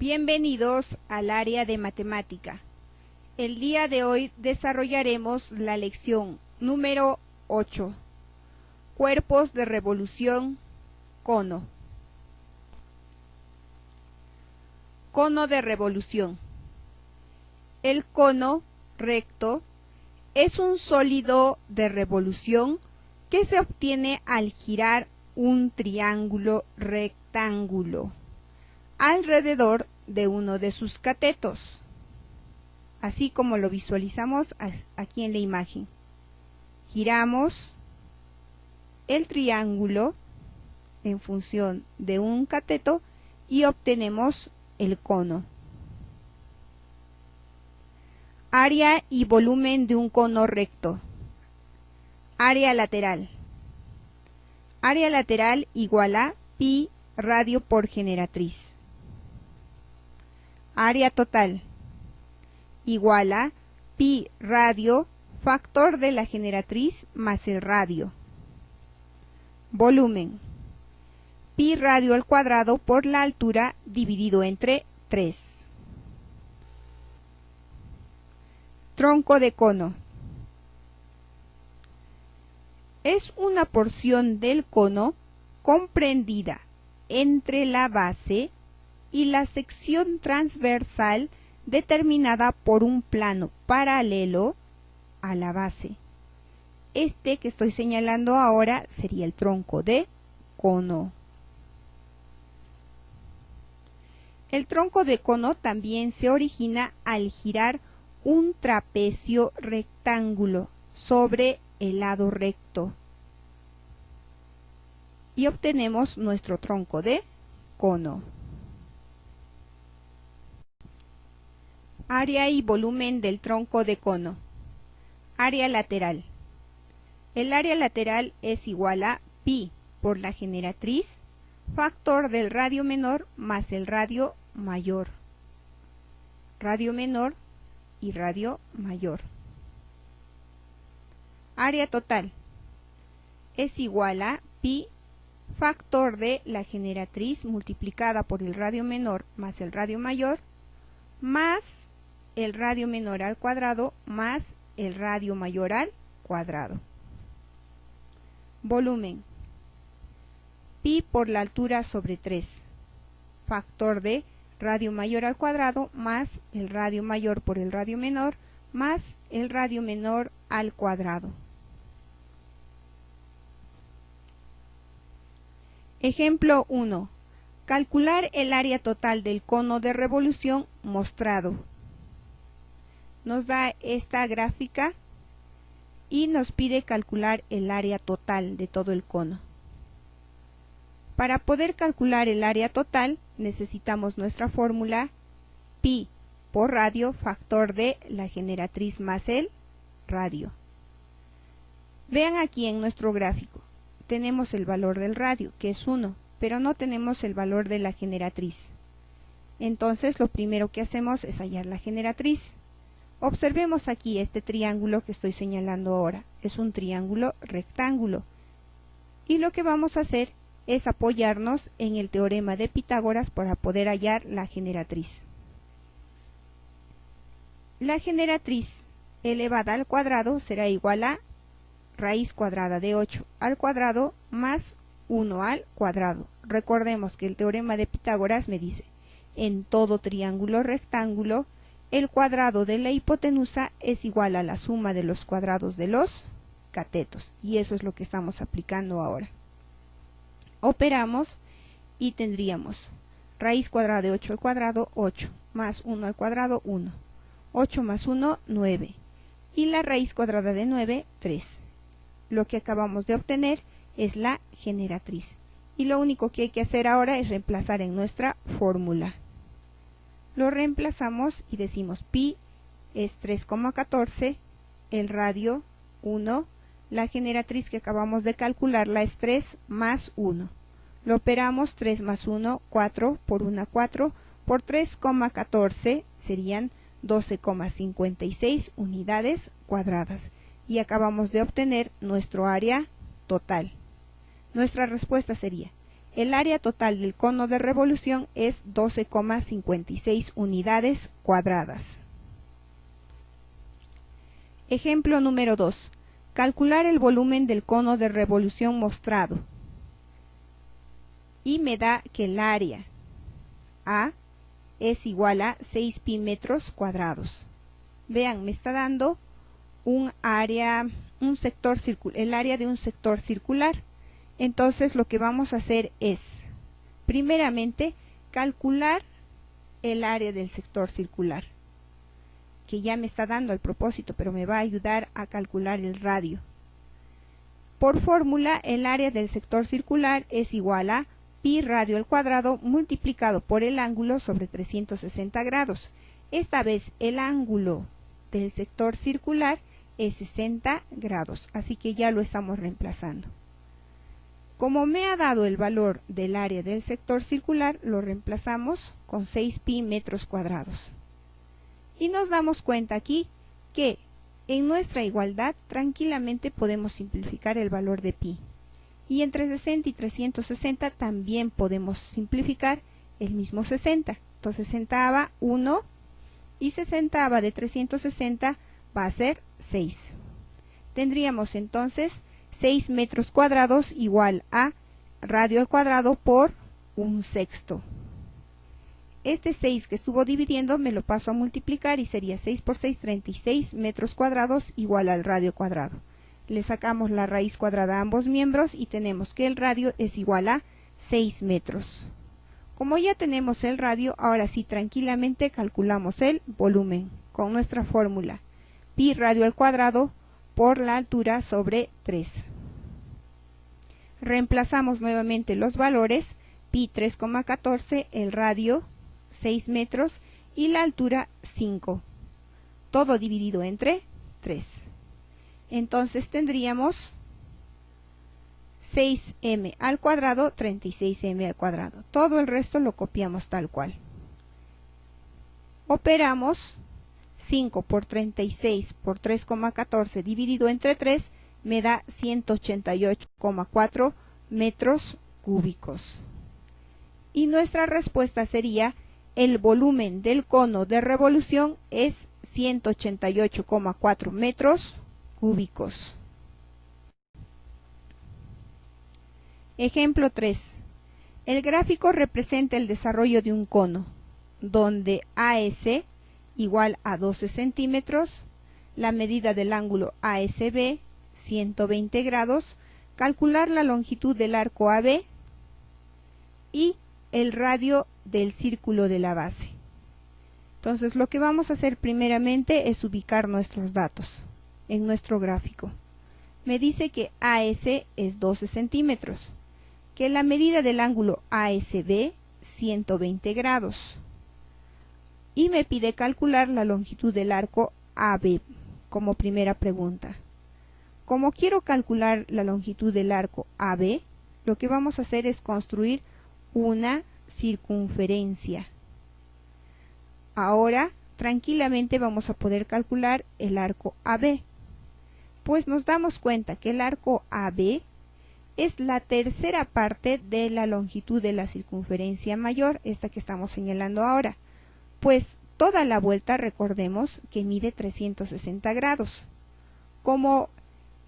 Bienvenidos al área de matemática. El día de hoy desarrollaremos la lección número 8, cuerpos de revolución, cono. Cono de revolución. El cono recto es un sólido de revolución que se obtiene al girar un triángulo rectángulo alrededor de uno de sus catetos, así como lo visualizamos aquí en la imagen. Giramos el triángulo en función de un cateto y obtenemos el cono. Área y volumen de un cono recto. Área lateral. Área lateral igual a pi radio por generatriz. Área total igual a pi radio factor de la generatriz más el radio. Volumen pi radio al cuadrado por la altura dividido entre 3. Tronco de cono. Es una porción del cono comprendida entre la base y la sección transversal determinada por un plano paralelo a la base. Este que estoy señalando ahora sería el tronco de cono. El tronco de cono también se origina al girar un trapecio rectángulo sobre el lado recto y obtenemos nuestro tronco de cono. Área y volumen del tronco de cono. Área lateral. El área lateral es igual a pi por la generatriz, factor del radio menor más el radio mayor. Radio menor y radio mayor. Área total es igual a pi factor de la generatriz multiplicada por el radio menor más el radio mayor más el radio menor al cuadrado más el radio mayor al cuadrado. Volumen pi por la altura sobre 3 factor de radio mayor al cuadrado más el radio mayor por el radio menor más el radio menor al cuadrado. Ejemplo 1. Calcular el área total del cono de revolución mostrado. Nos da esta gráfica y nos pide calcular el área total de todo el cono. Para poder calcular el área total necesitamos nuestra fórmula pi por radio factor de la generatriz más el radio. Vean aquí en nuestro gráfico, tenemos el valor del radio que es 1, pero no tenemos el valor de la generatriz. Entonces lo primero que hacemos es hallar la generatriz. Observemos aquí este triángulo que estoy señalando ahora, es un triángulo rectángulo. Y lo que vamos a hacer es apoyarnos en el teorema de Pitágoras para poder hallar la generatriz. La generatriz elevada al cuadrado será igual a raíz cuadrada de 8 al cuadrado más 1 al cuadrado. Recordemos que el teorema de Pitágoras me dice, en todo triángulo rectángulo, el cuadrado de la hipotenusa es igual a la suma de los cuadrados de los catetos. Y eso es lo que estamos aplicando ahora. Operamos y tendríamos raíz cuadrada de 8 al cuadrado, 8, más 1 al cuadrado, 1. 8 más 1, 9. Y la raíz cuadrada de 9, 3. Lo que acabamos de obtener es la generatriz. Y lo único que hay que hacer ahora es reemplazar en nuestra fórmula. Lo reemplazamos y decimos pi es 3,14, el radio 1, la generatriz que acabamos de calcularla es 3 más 1. Lo operamos 3 más 1, 4, por 1, 4, por 3,14 serían 12,56 unidades cuadradas. Y acabamos de obtener nuestro área total. Nuestra respuesta sería, El área total del cono de revolución es 12,56 unidades cuadradas. Ejemplo número 2. Calcular el volumen del cono de revolución mostrado. Y me da que el área A es igual a 6 pi metros cuadrados. Vean, me está dando el área de un sector circular. Entonces lo que vamos a hacer es, primeramente, calcular el área del sector circular, que ya me está dando el propósito, pero me va a ayudar a calcular el radio. Por fórmula, el área del sector circular es igual a pi radio al cuadrado multiplicado por el ángulo sobre 360 grados. Esta vez el ángulo del sector circular es 60 grados, así que ya lo estamos reemplazando. Como me ha dado el valor del área del sector circular, lo reemplazamos con 6 pi metros cuadrados. Y nos damos cuenta aquí que en nuestra igualdad tranquilamente podemos simplificar el valor de pi. Y entre 60 y 360 también podemos simplificar el mismo 60. Entonces 60 1 y 60 de 360 va a ser 6. Tendríamos entonces 6 metros cuadrados igual a radio al cuadrado por 1/6. Este 6 que estuvo dividiendo me lo paso a multiplicar y sería 6 por 6, 36 metros cuadrados igual al radio cuadrado. Le sacamos la raíz cuadrada a ambos miembros y tenemos que el radio es igual a 6 metros. Como ya tenemos el radio, ahora sí tranquilamente calculamos el volumen con nuestra fórmula. Pi radio al cuadrado por la altura sobre 3. Reemplazamos nuevamente los valores, pi 3,14, el radio 6 metros y la altura 5. Todo dividido entre 3. Entonces tendríamos 6m al cuadrado, 36m al cuadrado. Todo el resto lo copiamos tal cual. Operamos 5 por 36 por 3,14 dividido entre 3 me da 188,4 metros cúbicos. Y nuestra respuesta sería: el volumen del cono de revolución es 188,4 metros cúbicos. Ejemplo 3. El gráfico representa el desarrollo de un cono, donde AS igual a 12 centímetros, la medida del ángulo ASB 120 grados, calcular la longitud del arco AB y el radio del círculo de la base. Entonces lo que vamos a hacer primeramente es ubicar nuestros datos en nuestro gráfico. Me dice que AS es 12 centímetros, que la medida del ángulo ASB 120 grados y me pide calcular la longitud del arco AB como primera pregunta. Como quiero calcular la longitud del arco AB, lo que vamos a hacer es construir una circunferencia. Ahora tranquilamente vamos a poder calcular el arco AB, pues nos damos cuenta que el arco AB es la tercera parte de la longitud de la circunferencia mayor, esta que estamos señalando ahora, pues toda la vuelta recordemos que mide 360 grados. Como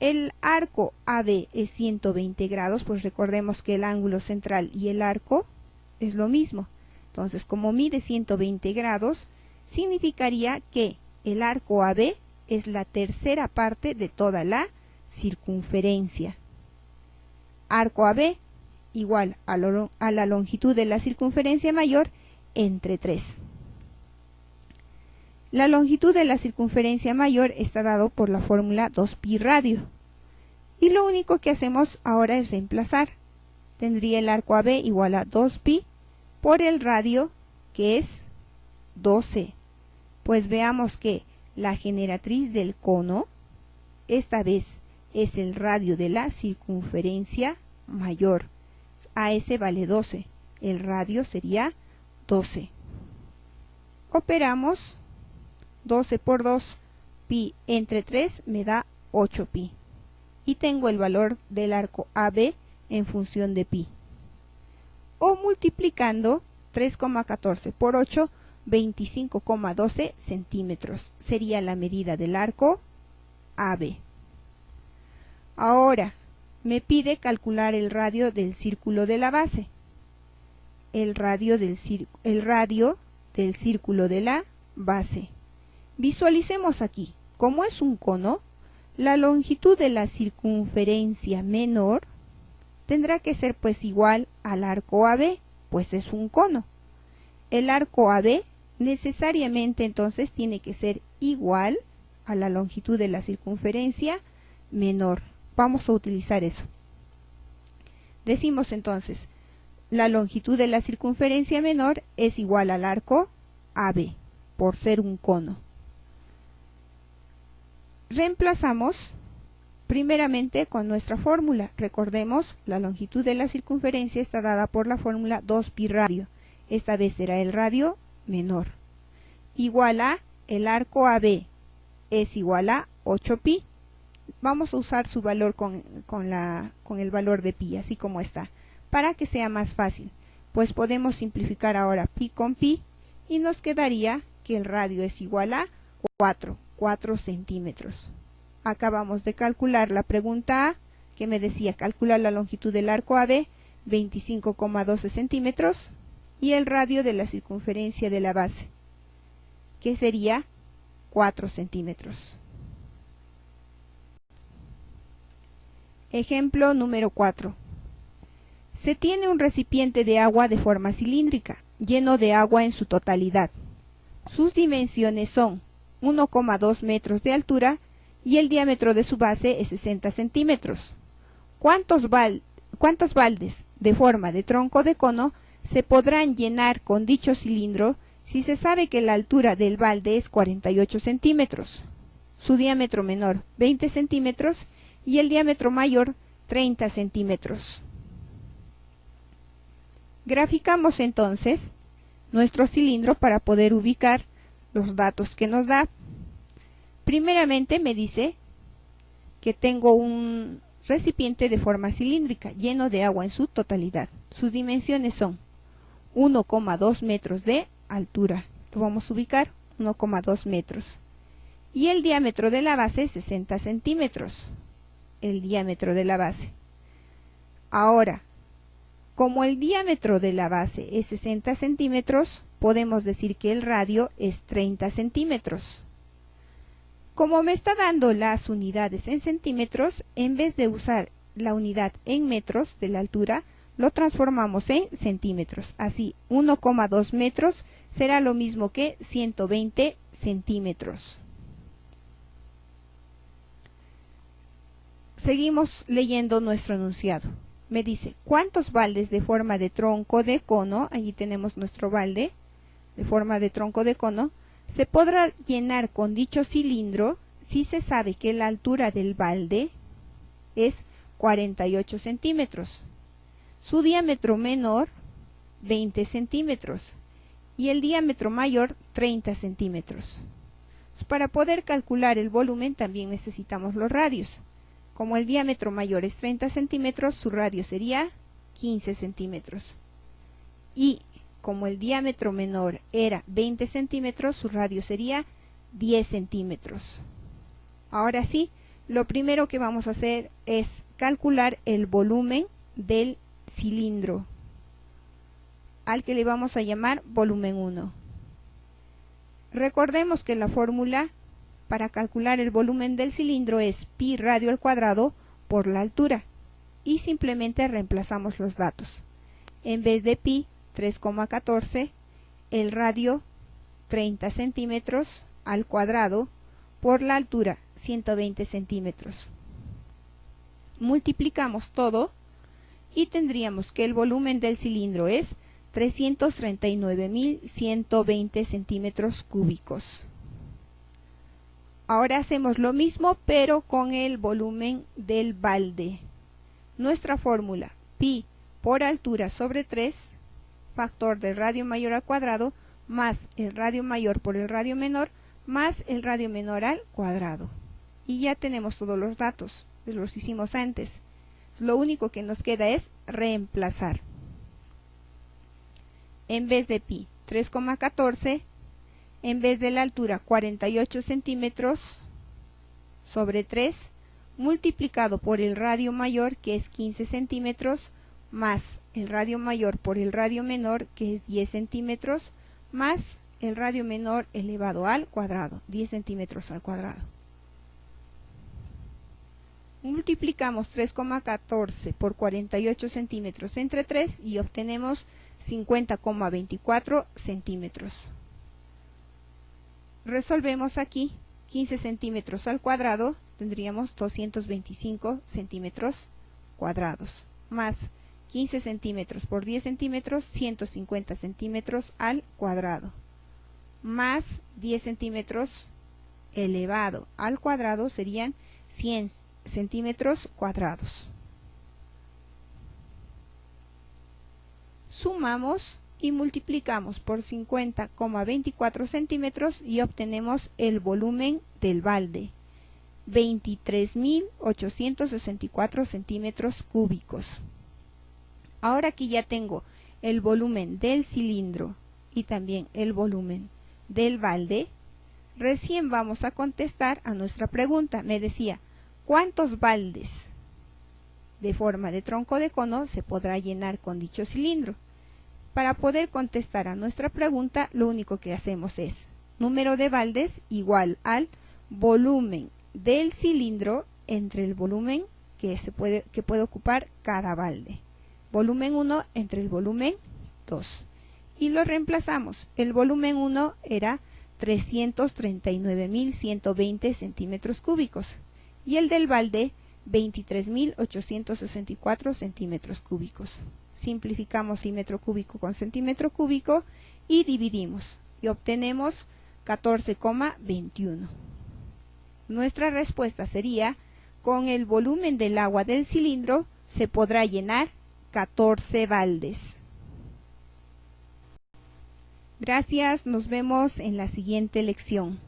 el arco AB es 120 grados, pues recordemos que el ángulo central y el arco es lo mismo. Entonces, como mide 120 grados, significaría que el arco AB es la tercera parte de toda la circunferencia. Arco AB igual a la longitud de la circunferencia mayor entre 3. La longitud de la circunferencia mayor está dado por la fórmula 2pi radio. Y lo único que hacemos ahora es reemplazar. Tendría el arco AB igual a 2pi por el radio, que es 12. Pues veamos que la generatriz del cono, esta vez es el radio de la circunferencia mayor. AS vale 12, el radio sería 12. Operamos 12 por 2, pi entre 3 me da 8pi. Y tengo el valor del arco AB en función de pi. o multiplicando 3,14 por 8, 25,12 centímetros. Sería la medida del arco AB. Ahora, me pide calcular el radio del círculo de la base. El radio del círculo de la base. Visualicemos aquí. Como es un cono, la longitud de la circunferencia menor tendrá que ser pues igual al arco AB, pues es un cono. El arco AB necesariamente entonces tiene que ser igual a la longitud de la circunferencia menor. Vamos a utilizar eso. Decimos entonces, la longitud de la circunferencia menor es igual al arco AB, por ser un cono. Reemplazamos primeramente con nuestra fórmula. Recordemos, la longitud de la circunferencia está dada por la fórmula 2pi radio. Esta vez será el radio menor. Igual a el arco AB es igual a 8pi. Vamos a usar su valor con el valor de pi, así como está, para que sea más fácil. Pues podemos simplificar ahora pi con pi y nos quedaría que el radio es igual a 4 centímetros. Acabamos de calcular la pregunta A, que me decía calcular la longitud del arco AB, 25,12 centímetros, y el radio de la circunferencia de la base, que sería 4 centímetros. Ejemplo número 4. Se tiene un recipiente de agua de forma cilíndrica, lleno de agua en su totalidad. Sus dimensiones son 1,2 metros de altura y el diámetro de su base es 60 centímetros. ¿Cuántos baldes de forma de tronco de cono se podrán llenar con dicho cilindro si se sabe que la altura del balde es 48 centímetros, su diámetro menor 20 centímetros y el diámetro mayor 30 centímetros? Graficamos entonces nuestro cilindro para poder ubicar los datos que nos da. Primeramente me dice que tengo un recipiente de forma cilíndrica lleno de agua en su totalidad. Sus dimensiones son 1,2 metros de altura. Lo vamos a ubicar, 1,2 metros. Y el diámetro de la base es 60 centímetros. El diámetro de la base. Ahora, como el diámetro de la base es 60 centímetros, podemos decir que el radio es 30 centímetros. Como me está dando las unidades en centímetros, en vez de usar la unidad en metros de la altura, lo transformamos en centímetros. Así, 1,2 metros será lo mismo que 120 centímetros. Seguimos leyendo nuestro enunciado. Me dice, ¿cuántos baldes de forma de tronco de cono? Allí tenemos nuestro balde de forma de tronco de cono. Se podrá llenar con dicho cilindro si se sabe que la altura del balde es 48 centímetros, su diámetro menor 20 centímetros y el diámetro mayor 30 centímetros. Para poder calcular el volumen también necesitamos los radios. Como el diámetro mayor es 30 centímetros, su radio sería 15 centímetros. Y como el diámetro menor era 20 centímetros, su radio sería 10 centímetros. Ahora sí, lo primero que vamos a hacer es calcular el volumen del cilindro, al que le vamos a llamar volumen 1. Recordemos que la fórmula para calcular el volumen del cilindro es pi radio al cuadrado por la altura, y simplemente reemplazamos los datos. En vez de pi, 3,14, el radio 30 centímetros al cuadrado por la altura 120 centímetros. Multiplicamos todo y tendríamos que el volumen del cilindro es 339.120 centímetros cúbicos. Ahora hacemos lo mismo pero con el volumen del balde. Nuestra fórmula, pi por altura sobre 3, factor del radio mayor al cuadrado, más el radio mayor por el radio menor, más el radio menor al cuadrado. Y ya tenemos todos los datos, los hicimos antes. Lo único que nos queda es reemplazar. en vez de pi 3,14, en vez de la altura 48 centímetros sobre 3, multiplicado por el radio mayor, que es 15 centímetros, más el radio mayor por el radio menor, que es 10 centímetros, más el radio menor elevado al cuadrado, 10 centímetros al cuadrado. Multiplicamos 3,14 por 48 centímetros entre 3 y obtenemos 50,24 centímetros. Resolvemos aquí 15 centímetros al cuadrado, tendríamos 225 centímetros cuadrados, más 15 centímetros por 10 centímetros, 150 centímetros al cuadrado, más 10 centímetros elevado al cuadrado serían 100 centímetros cuadrados. Sumamos y multiplicamos por 50,24 centímetros y obtenemos el volumen del balde, 23.864 centímetros cúbicos. Ahora que ya tengo el volumen del cilindro y también el volumen del balde, recién vamos a contestar a nuestra pregunta. Me decía, ¿cuántos baldes de forma de tronco de cono se podrá llenar con dicho cilindro? Para poder contestar a nuestra pregunta, lo único que hacemos es número de baldes igual al volumen del cilindro entre el volumen que puede ocupar cada balde. Volumen 1 entre el volumen 2. Y lo reemplazamos. El volumen 1 era 339.120 centímetros cúbicos. Y el del balde, 23.864 centímetros cúbicos. Simplificamos el metro cúbico con centímetro cúbico y dividimos. Y obtenemos 14,21. Nuestra respuesta sería, con el volumen del agua del cilindro se podrá llenar 14 baldes. Gracias, nos vemos en la siguiente lección.